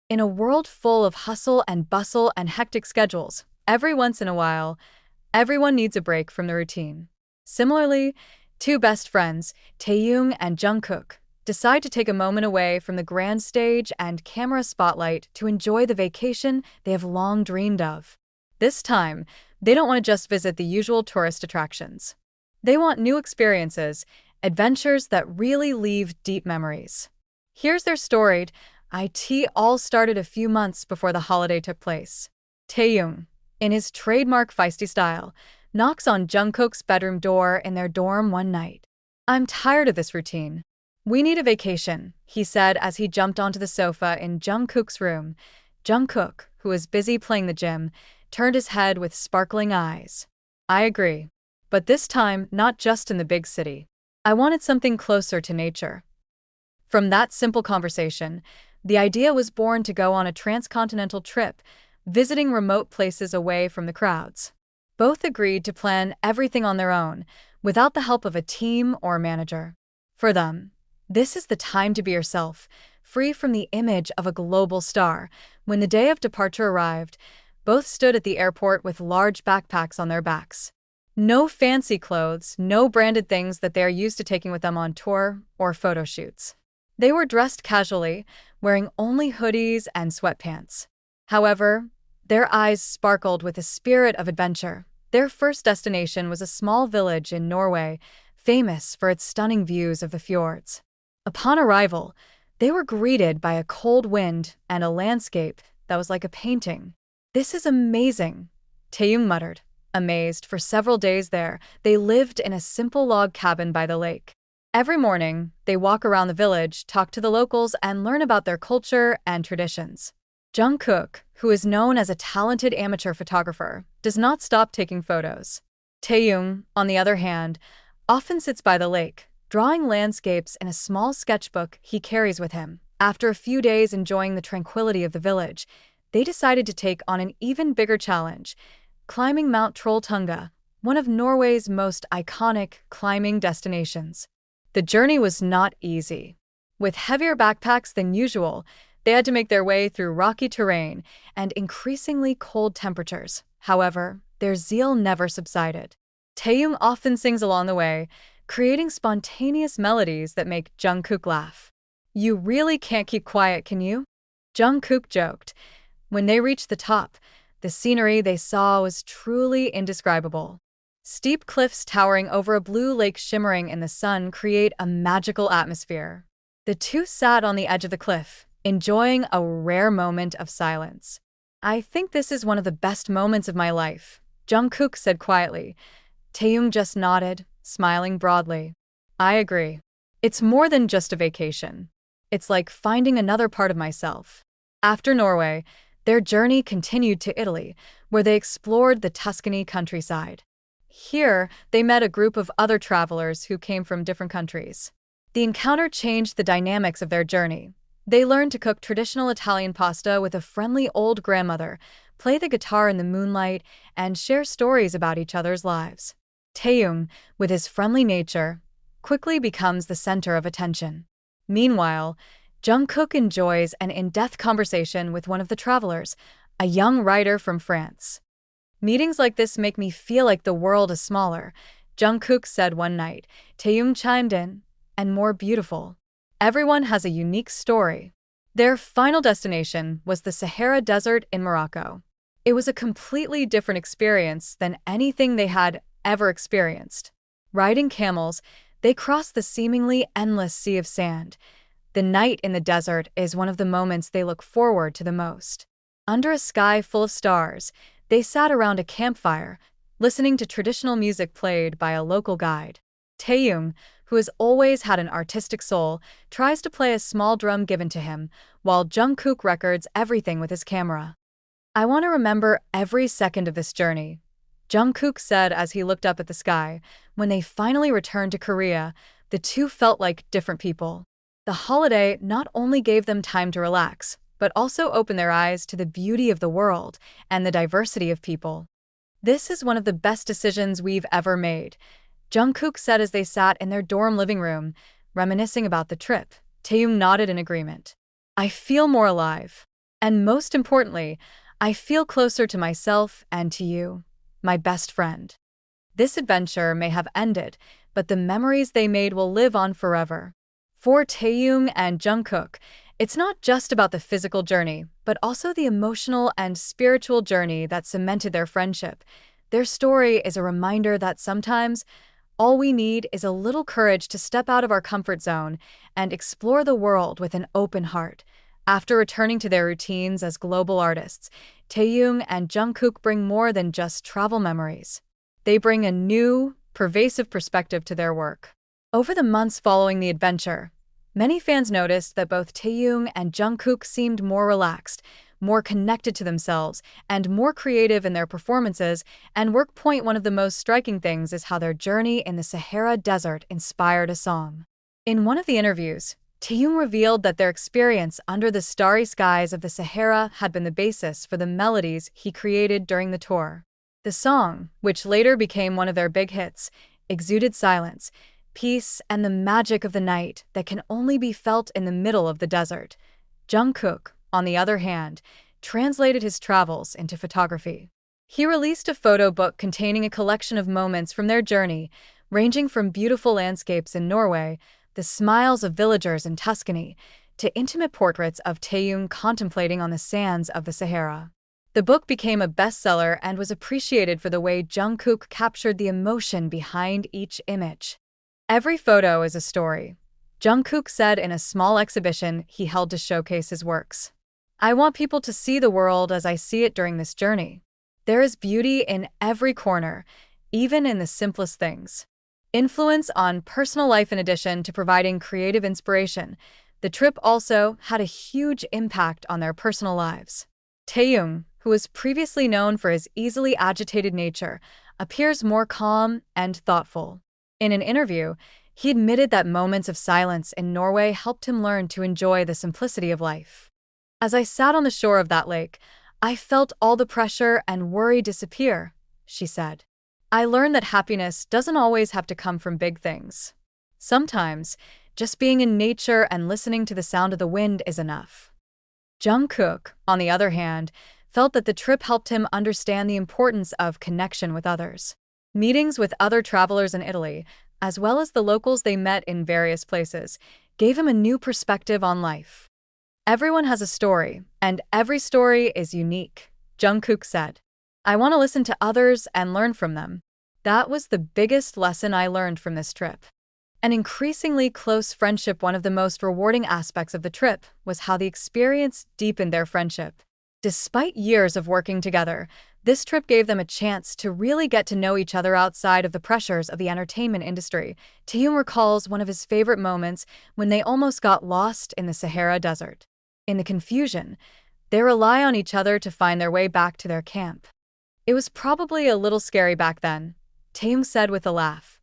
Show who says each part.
Speaker 1: In a world full of hustle and bustle and hectic schedules, every once in a while, everyone needs a break from the routine. Similarly, two best friends, Taehyung and Jungkook, decide to take a moment away from the grand stage and camera spotlight to enjoy the vacation they have long dreamed of. This time, they don't want to just visit the usual tourist attractions. They want new experiences, adventures that really leave deep memories. Here's their story. It all started a few months before the holiday took place. Taehyung, in his trademark feisty style, knocks on Jungkook's bedroom door in their dorm one night. "I'm tired of this routine. We need a vacation," he said as he jumped onto the sofa in Jungkook's room. Jungkook, who was busy playing the gym, turned his head with sparkling eyes. "I agree. But this time, not just in the big city. I wanted something closer to nature." From that simple conversation, the idea was born to go on a transcontinental trip, visiting remote places away from the crowds. Both agreed to plan everything on their own, without the help of a team or manager. For them, this is the time to be yourself, free from the image of a global star. When the day of departure arrived, both stood at the airport with large backpacks on their backs. No fancy clothes, no branded things that they are used to taking with them on tour or photo shoots. They were dressed casually, wearing only hoodies and sweatpants. However, their eyes sparkled with a spirit of adventure. Their first destination was a small village in Norway, famous for its stunning views of the fjords. Upon arrival, they were greeted by a cold wind and a landscape that was like a painting. "This is amazing," Taehyung muttered. Amazed, for several days there, they lived in a simple log cabin by the lake. Every morning, they walk around the village, talk to the locals, and learn about their culture and traditions. Jungkook, who is known as a talented amateur photographer, does not stop taking photos. Taehyung, on the other hand, often sits by the lake, drawing landscapes in a small sketchbook he carries with him. After a few days enjoying the tranquility of the village, they decided to take on an even bigger challenge: climbing Mount Trolltunga, one of Norway's most iconic climbing destinations. The journey was not easy. With heavier backpacks than usual, they had to make their way through rocky terrain and increasingly cold temperatures. However, their zeal never subsided. Taehyung often sings along the way, creating spontaneous melodies that make Jungkook laugh. "You really can't keep quiet, can you?" Jungkook joked. When they reached the top, the scenery they saw was truly indescribable. Steep cliffs towering over a blue lake shimmering in the sun create a magical atmosphere. The two sat on the edge of the cliff, enjoying a rare moment of silence. "I think this is one of the best moments of my life," Jungkook said quietly. Taehyung just nodded, smiling broadly. "I agree. It's more than just a vacation. It's like finding another part of myself." After Norway, their journey continued to Italy, where they explored the Tuscany countryside. Here, they met a group of other travelers who came from different countries. The encounter changed the dynamics of their journey. They learned to cook traditional Italian pasta with a friendly old grandmother, play the guitar in the moonlight, and share stories about each other's lives. Taehyung, with his friendly nature, quickly becomes the center of attention. Meanwhile, Jungkook enjoys an in-depth conversation with one of the travelers, a young writer from France. "Meetings like this make me feel like the world is smaller," Jungkook said one night. Taehyung chimed in, "And more beautiful. Everyone has a unique story." Their final destination was the Sahara Desert in Morocco. It was a completely different experience than anything they had ever experienced. Riding camels, they crossed the seemingly endless sea of sand. The night in the desert is one of the moments they look forward to the most. Under a sky full of stars, they sat around a campfire, listening to traditional music played by a local guide. Taehyung, who has always had an artistic soul, tries to play a small drum given to him, while Jungkook records everything with his camera. "I want to remember every second of this journey," Jungkook said as he looked up at the sky. When they finally returned to Korea, the two felt like different people. The holiday not only gave them time to relax, but also opened their eyes to the beauty of the world and the diversity of people. "This is one of the best decisions we've ever made," Jungkook said as they sat in their dorm living room, reminiscing about the trip. Taehyung nodded in agreement. "I feel more alive." And most importantly, I feel closer to myself and to you, my best friend. This adventure may have ended, but the memories they made will live on forever. For Taehyung and Jungkook, it's not just about the physical journey, but also the emotional and spiritual journey that cemented their friendship. Their story is a reminder that sometimes all we need is a little courage to step out of our comfort zone and explore the world with an open heart. After returning to their routines as global artists, Taehyung and Jungkook bring more than just travel memories. They bring a new, pervasive perspective to their work. Over the months following the adventure, many fans noticed that both Taehyung and Jungkook seemed more relaxed, more connected to themselves, and more creative in their performances and work. One of the most striking things is how their journey in the Sahara Desert inspired a song. In one of the interviews, Taehyung revealed that their experience under the starry skies of the Sahara had been the basis for the melodies he created during the tour. The song, which later became one of their big hits, exuded silence, peace, and the magic of the night that can only be felt in the middle of the desert. Jungkook, on the other hand, translated his travels into photography. He released a photo book containing a collection of moments from their journey, ranging from beautiful landscapes in Norway, the smiles of villagers in Tuscany, to intimate portraits of Taehyung contemplating on the sands of the Sahara. The book became a bestseller and was appreciated for the way Jungkook captured the emotion behind each image. "Every photo is a story," Jungkook said in a small exhibition he held to showcase his works. "I want people to see the world as I see it during this journey. There is beauty in every corner, even in the simplest things." Influence on personal life. In addition to providing creative inspiration, the trip also had a huge impact on their personal lives. Taehyung, who was previously known for his easily agitated nature, appears more calm and thoughtful. In an interview, he admitted that moments of silence in Norway helped him learn to enjoy the simplicity of life. "As I sat on the shore of that lake, I felt all the pressure and worry disappear," she said. "I learned that happiness doesn't always have to come from big things. Sometimes, just being in nature and listening to the sound of the wind is enough." Jungkook, on the other hand, felt that the trip helped him understand the importance of connection with others. Meetings with other travelers in Italy, as well as the locals they met in various places, gave him a new perspective on life. "Everyone has a story, and every story is unique," Jungkook said. "I want to listen to others and learn from them. That was the biggest lesson I learned from this trip." An increasingly close friendship. One of the most rewarding aspects of the trip was how the experience deepened their friendship. Despite years of working together, this trip gave them a chance to really get to know each other outside of the pressures of the entertainment industry. Taehyung recalls one of his favorite moments when they almost got lost in the Sahara Desert. In the confusion, they rely on each other to find their way back to their camp. "It was probably a little scary back then," Taehyung said with a laugh.